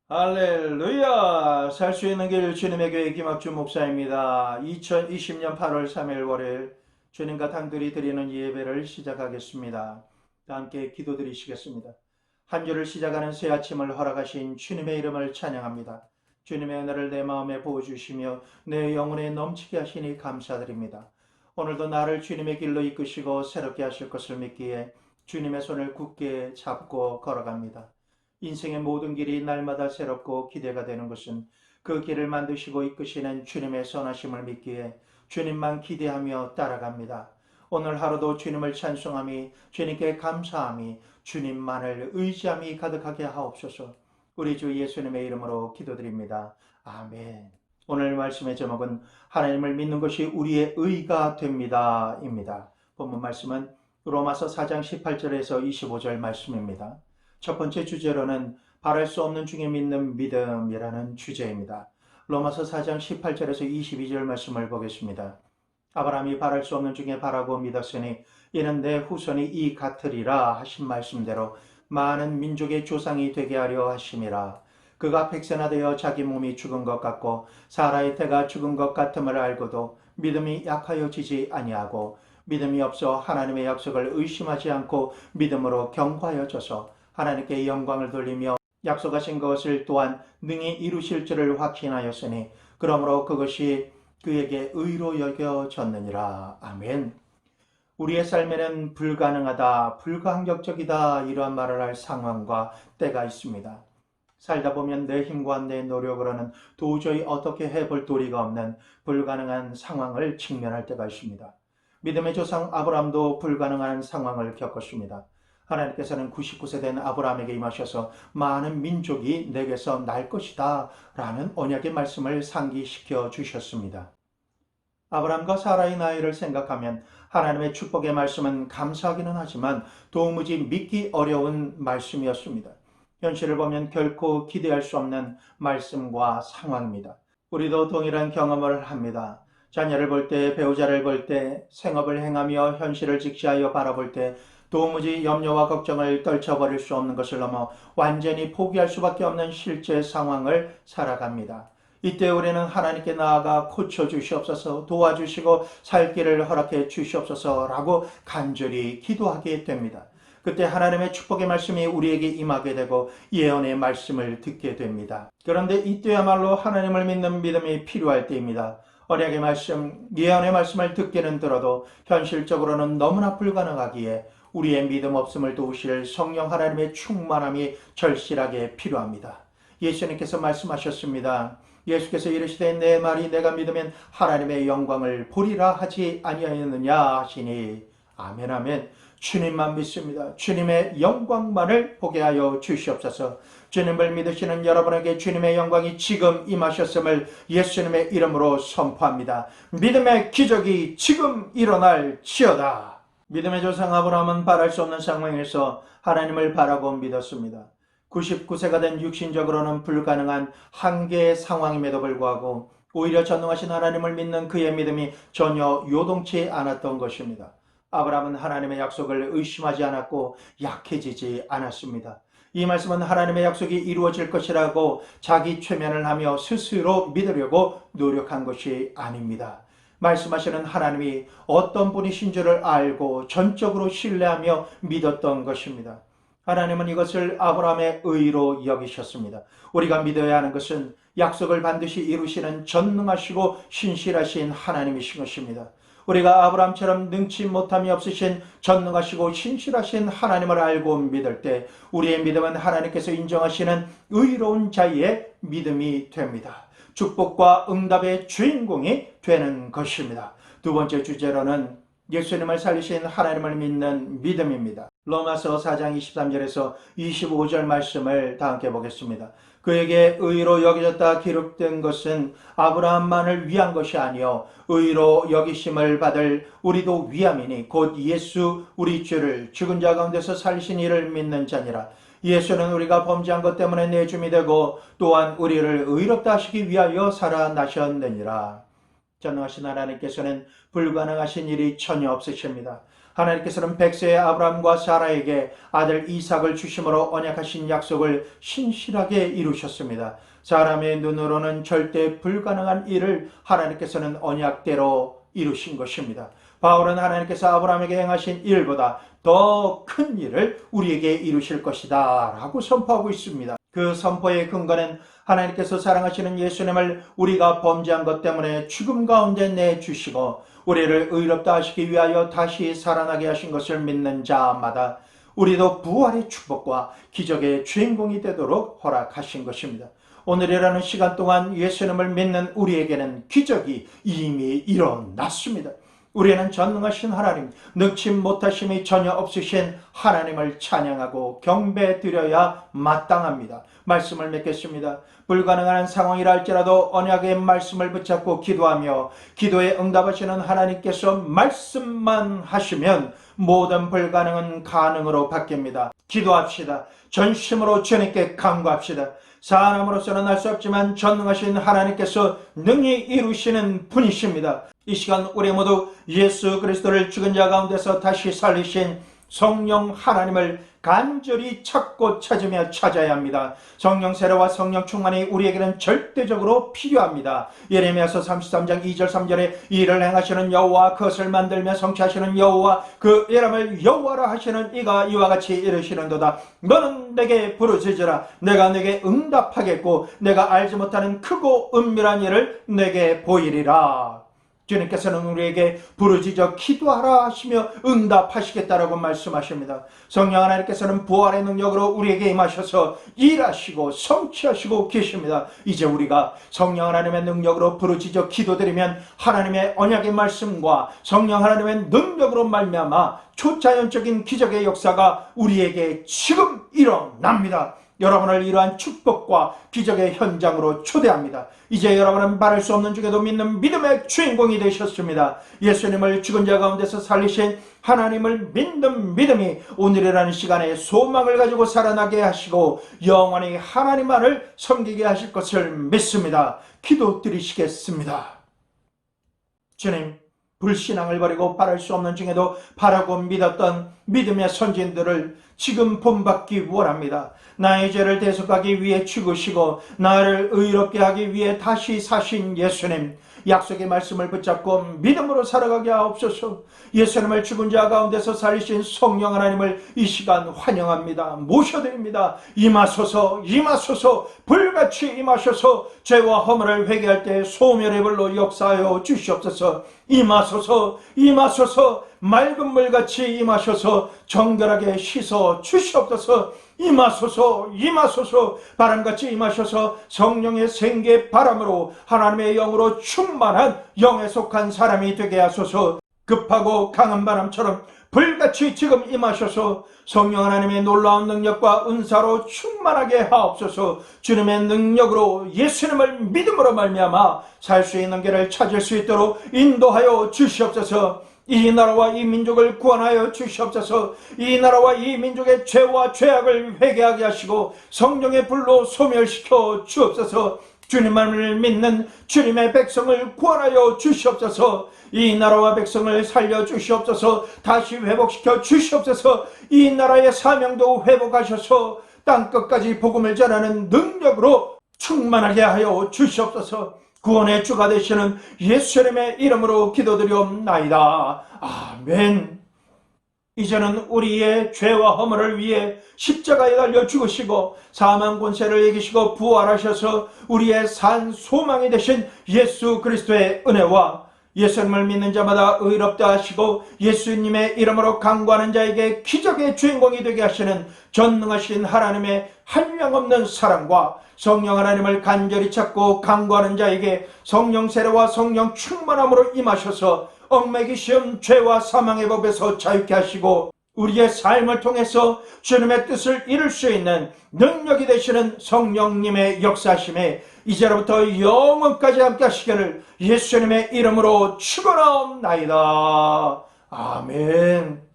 할렐루야! 살 수 있는 길 주님의 교회 김학주 목사입니다. 2020년 8월 3일 월요일 주님과 단둘이 드리는 예배를 시작하겠습니다. 다 함께 기도드리시겠습니다. 한 주를 시작하는 새 아침을 허락하신 주님의 이름을 찬양합니다. 주님의 은혜를 내 마음에 부어주시며 내 영혼에 넘치게 하시니 감사드립니다. 오늘도 나를 주님의 길로 이끄시고 새롭게 하실 것을 믿기에 주님의 손을 굳게 잡고 걸어갑니다. 인생의 모든 길이 날마다 새롭고 기대가 되는 것은 그 길을 만드시고 이끄시는 주님의 선하심을 믿기에 주님만 기대하며 따라갑니다. 오늘 하루도 주님을 찬송함이, 주님께 감사함이, 주님만을 의지함이 가득하게 하옵소서. 우리 주 예수님의 이름으로 기도드립니다. 아멘. 오늘 말씀의 제목은 하나님을 믿는 것이 우리의 의가 됩니다 입니다. 본문 말씀은 로마서 4장 18절에서 25절 말씀입니다. 첫 번째 주제로는 바랄 수 없는 중에 믿는 믿음이라는 주제입니다. 로마서 4장 18절에서 22절 말씀을 보겠습니다. 아브라함이 바랄 수 없는 중에 바라고 믿었으니 이는 내 후손이 이 같으리라 하신 말씀대로 많은 민족의 조상이 되게 하려 하심이라. 그가 백세나되어 자기 몸이 죽은 것 같고 사라의 태가 죽은 것 같음을 알고도 믿음이 약하여지지 아니하고 믿음이 없어 하나님의 약속을 의심하지 않고 믿음으로 견고하여져서 하나님께 영광을 돌리며 약속하신 것을 또한 능히 이루실 줄을 확신하였으니 그러므로 그것이 그에게 의로 여겨졌느니라. 아멘. 우리의 삶에는 불가능하다, 불가항력적이다 이러한 말을 할 상황과 때가 있습니다. 살다 보면 내 힘과 내 노력으로는 도저히 어떻게 해볼 도리가 없는 불가능한 상황을 직면할 때가 있습니다. 믿음의 조상 아브라함도 불가능한 상황을 겪었습니다. 하나님께서는 99세 된 아브라함에게 임하셔서 많은 민족이 내게서 날 것이다 라는 언약의 말씀을 상기시켜 주셨습니다. 아브라함과 사라의 나이를 생각하면 하나님의 축복의 말씀은 감사하기는 하지만 도무지 믿기 어려운 말씀이었습니다. 현실을 보면 결코 기대할 수 없는 말씀과 상황입니다. 우리도 동일한 경험을 합니다. 자녀를 볼 때, 배우자를 볼 때, 생업을 행하며 현실을 직시하여 바라볼 때 도무지 염려와 걱정을 떨쳐버릴 수 없는 것을 넘어 완전히 포기할 수밖에 없는 실제 상황을 살아갑니다. 이때 우리는 하나님께 나아가 고쳐주시옵소서, 도와주시고 살 길을 허락해 주시옵소서라고 간절히 기도하게 됩니다. 그때 하나님의 축복의 말씀이 우리에게 임하게 되고 예언의 말씀을 듣게 됩니다. 그런데 이때야말로 하나님을 믿는 믿음이 필요할 때입니다. 언약의 말씀, 예언의 말씀을 듣기는 들어도 현실적으로는 너무나 불가능하기에 우리의 믿음 없음을 도우실 성령 하나님의 충만함이 절실하게 필요합니다. 예수님께서 말씀하셨습니다. 예수께서 이르시되 내 말이 내가 믿으면 하나님의 영광을 보리라 하지 아니하였느냐 하시니 아멘 아멘. 주님만 믿습니다. 주님의 영광만을 보게 하여 주시옵소서. 주님을 믿으시는 여러분에게 주님의 영광이 지금 임하셨음을 예수님의 이름으로 선포합니다. 믿음의 기적이 지금 일어날지어다. 믿음의 조상 아브라함은 바랄 수 없는 상황에서 하나님을 바라고 믿었습니다. 99세가 된 육신적으로는 불가능한 한계의 상황임에도 불구하고 오히려 전능하신 하나님을 믿는 그의 믿음이 전혀 요동치 않았던 것입니다. 아브라함은 하나님의 약속을 의심하지 않았고 약해지지 않았습니다. 이 말씀은 하나님의 약속이 이루어질 것이라고 자기 최면을 하며 스스로 믿으려고 노력한 것이 아닙니다. 말씀하시는 하나님이 어떤 분이신 줄을 알고 전적으로 신뢰하며 믿었던 것입니다. 하나님은 이것을 아브라함의 의로 여기셨습니다. 우리가 믿어야 하는 것은 약속을 반드시 이루시는 전능하시고 신실하신 하나님이신 것입니다. 우리가 아브라함처럼 능치 못함이 없으신 전능하시고 신실하신 하나님을 알고 믿을 때 우리의 믿음은 하나님께서 인정하시는 의로운 자의 믿음이 됩니다. 축복과 응답의 주인공이 되는 것입니다. 두 번째 주제로는 예수님을 살리신 하나님을 믿는 믿음입니다. 로마서 4장 23절에서 25절 말씀을 다 함께 보겠습니다. 그에게 의로 여겨졌다 기록된 것은 아브라함만을 위한 것이 아니요 의로 여기심을 받을 우리도 위함이니 곧 예수 우리 주를 죽은 자 가운데서 살리신 이를 믿는 자니라. 예수는 우리가 범죄한 것 때문에 내줌이 되고 또한 우리를 의롭다 하시기 위하여 살아나셨느니라. 전능하신 하나님께서는 불가능하신 일이 전혀 없으십니다. 하나님께서는 백세의 아브라함과 사라에게 아들 이삭을 주심으로 언약하신 약속을 신실하게 이루셨습니다. 사람의 눈으로는 절대 불가능한 일을 하나님께서는 언약대로 이루신 것입니다. 바울은 하나님께서 아브라함에게 행하신 일보다 더 큰 일을 우리에게 이루실 것이다 라고 선포하고 있습니다. 그 선포의 근거는 하나님께서 사랑하시는 예수님을 우리가 범죄한 것 때문에 죽음 가운데 내주시고 우리를 의롭다 하시기 위하여 다시 살아나게 하신 것을 믿는 자마다 우리도 부활의 축복과 기적의 주인공이 되도록 허락하신 것입니다. 오늘이라는 시간 동안 예수님을 믿는 우리에게는 기적이 이미 일어났습니다. 우리는 전능하신 하나님, 능치 못하심이 전혀 없으신 하나님을 찬양하고 경배드려야 마땅합니다. 말씀을 맺겠습니다. 불가능한 상황이라 할지라도 언약의 말씀을 붙잡고 기도하며 기도에 응답하시는 하나님께서 말씀만 하시면 모든 불가능은 가능으로 바뀝니다. 기도합시다. 전심으로 주님께 간구합시다. 사람으로서는 할 수 없지만 전능하신 하나님께서 능히 이루시는 분이십니다. 이 시간 우리 모두 예수 그리스도를 죽은 자 가운데서 다시 살리신 성령 하나님을 간절히 찾고 찾으며 찾아야 합니다. 성령 세례와 성령 충만이 우리에게는 절대적으로 필요합니다. 예레미야서 33장 2절 3절에 이를 행하시는 여호와 그것을 만들며 성취하시는 여호와 그 이름을 여호와라 하시는 이가 이와 같이 이르시는도다. 너는 내게 부르짖으라. 내가 내게 응답하겠고 내가 알지 못하는 크고 은밀한 일을 내게 보이리라. 주님께서는 우리에게 부르짖어 기도하라 하시며 응답하시겠다라고 말씀하십니다. 성령 하나님께서는 부활의 능력으로 우리에게 임하셔서 일하시고 성취하시고 계십니다. 이제 우리가 성령 하나님의 능력으로 부르짖어 기도드리면 하나님의 언약의 말씀과 성령 하나님의 능력으로 말미암아 초자연적인 기적의 역사가 우리에게 지금 일어납니다. 여러분을 이러한 축복과 기적의 현장으로 초대합니다. 이제 여러분은 말할 수 없는 중에도 믿는 믿음의 주인공이 되셨습니다. 예수님을 죽은 자 가운데서 살리신 하나님을 믿는 믿음이 오늘이라는 시간에 소망을 가지고 살아나게 하시고 영원히 하나님만을 섬기게 하실 것을 믿습니다. 기도드리시겠습니다. 주님, 불신앙을 버리고 바랄 수 없는 중에도 바라고 믿었던 믿음의 선진들을 지금 본받기 원합니다. 나의 죄를 대속하기 위해 죽으시고 나를 의롭게 하기 위해 다시 사신 예수님, 약속의 말씀을 붙잡고 믿음으로 살아가게 하옵소서. 예수님을 죽은 자 가운데서 살리신 성령 하나님을 이 시간 환영합니다. 모셔드립니다. 임하소서, 임하소서, 불같이 임하셔서 죄와 허물을 회개할 때 소멸의 불로 역사하여 주시옵소서. 임하소서, 임하소서, 맑은 물같이 임하셔서 정결하게 씻어 주시옵소서. 임하소서, 임하소서, 바람같이 임하셔서 성령의 생계 바람으로 하나님의 영으로 충만한 영에 속한 사람이 되게 하소서. 급하고 강한 바람처럼 불같이 지금 임하셔서 성령 하나님의 놀라운 능력과 은사로 충만하게 하옵소서. 주님의 능력으로 예수님을 믿음으로 말미암아 살 수 있는 길을 찾을 수 있도록 인도하여 주시옵소서. 이 나라와 이 민족을 구원하여 주시옵소서. 이 나라와 이 민족의 죄와 죄악을 회개하게 하시고 성령의 불로 소멸시켜 주옵소서. 주님만을 믿는 주님의 백성을 구원하여 주시옵소서. 이 나라와 백성을 살려 주시옵소서. 다시 회복시켜 주시옵소서. 이 나라의 사명도 회복하셔서 땅끝까지 복음을 전하는 능력으로 충만하게 하여 주시옵소서. 구원의 주가 되시는 예수님의 이름으로 기도드리옵나이다. 아멘. 이제는 우리의 죄와 허물을 위해 십자가에 달려 죽으시고 사망 권세를 이기시고 부활하셔서 우리의 산 소망이 되신 예수 그리스도의 은혜와 예수님을 믿는 자마다 의롭다 하시고 예수님의 이름으로 간구하는 자에게 기적의 주인공이 되게 하시는 전능하신 하나님의 한량없는 사랑과 성령 하나님을 간절히 찾고 간구하는 자에게 성령 세례와 성령 충만함으로 임하셔서 얽매기 쉬운 죄와 사망의 법에서 자유케 하시고 우리의 삶을 통해서 주님의 뜻을 이룰 수 있는 능력이 되시는 성령님의 역사하심에 이제로부터 영원까지 함께 하시기를 예수님의 이름으로 축원하옵나이다. 아멘.